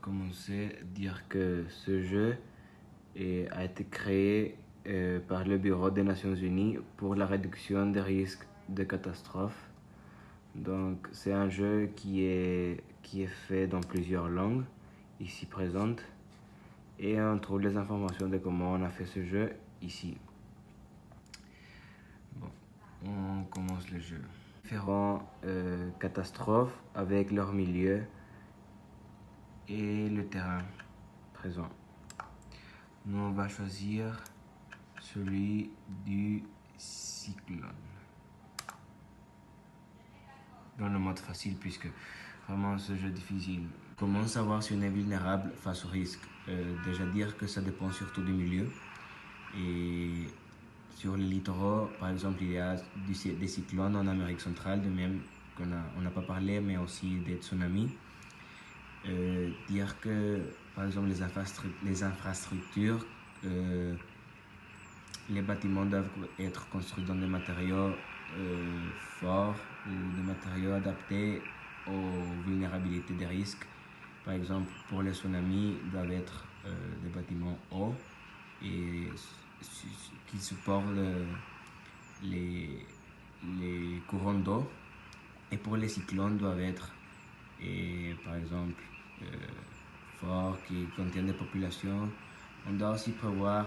commencer, dire que ce jeu a été créé par le Bureau des Nations Unies pour la réduction des risques de catastrophes. Donc, c'est un jeu qui est fait dans plusieurs langues, ici présentes. Et on trouve les informations de comment on a fait ce jeu ici. Bon, on commence le jeu. Différentes catastrophes avec leur milieu et le terrain présent. Nous, on va choisir celui du cyclone. Dans le mode facile, puisque vraiment ce jeu est difficile. Comment savoir si on est vulnérable face au risque? Déjà dire que ça dépend surtout du milieu. Et sur les littoraux, par exemple, il y a des cyclones en Amérique centrale, de même qu'on n'a pas parlé, mais aussi des tsunamis. Dire que, par exemple, les infrastructures, les bâtiments doivent être construits dans des matériaux forts ou des matériaux adaptés aux vulnérabilités des risques. Par exemple, pour les tsunamis, doivent être des bâtiments hauts et qui supportent les courants d'eau. Et pour les cyclones, doivent être, par exemple, forts, qui contiennent des populations. On doit aussi prévoir.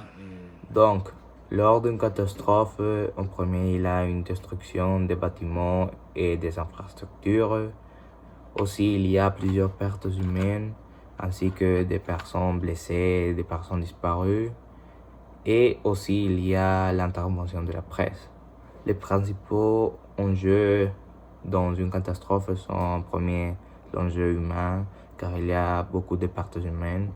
Donc, lors d'une catastrophe, en premier, il y a une destruction des bâtiments et des infrastructures. Aussi, il y a plusieurs pertes humaines, ainsi que des personnes blessées, des personnes disparues. Et aussi, il y a l'intervention de la presse. Les principaux enjeux dans une catastrophe sont en premier l'enjeu humain, car il y a beaucoup de pertes humaines.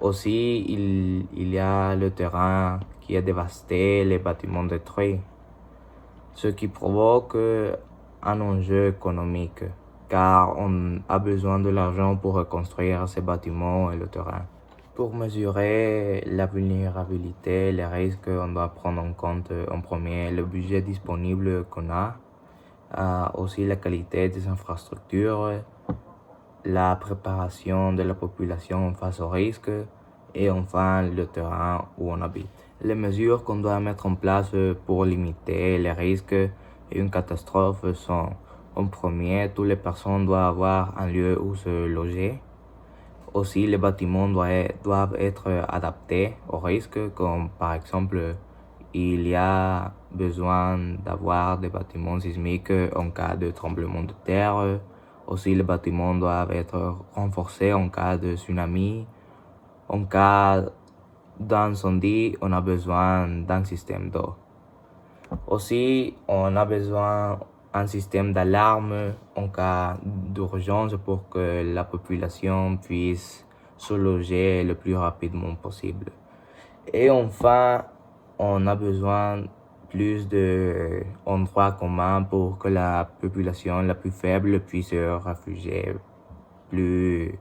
Aussi, il y a le terrain qui est dévasté, les bâtiments détruits, ce qui provoque un enjeu économique, car on a besoin de l'argent pour reconstruire ces bâtiments et le terrain. Pour mesurer la vulnérabilité, les risques, on doit prendre en compte en premier le budget disponible qu'on a, aussi la qualité des infrastructures, la préparation de la population face au risque et enfin le terrain où on habite. Les mesures qu'on doit mettre en place pour limiter les risques et une catastrophe sont: en premier, toutes les personnes doivent avoir un lieu où se loger. Aussi, les bâtiments doivent être adaptés aux risques, comme par exemple, il y a besoin d'avoir des bâtiments sismiques en cas de tremblement de terre. Aussi, les bâtiments doivent être renforcés en cas de tsunami. En cas d'incendie, on a besoin d'un système d'eau. Aussi, on a besoin d'un système d'alarme en cas d'urgence pour que la population puisse se loger le plus rapidement possible. Et enfin, on a besoin plus d'endroits communs pour que la population la plus faible puisse se réfugier plus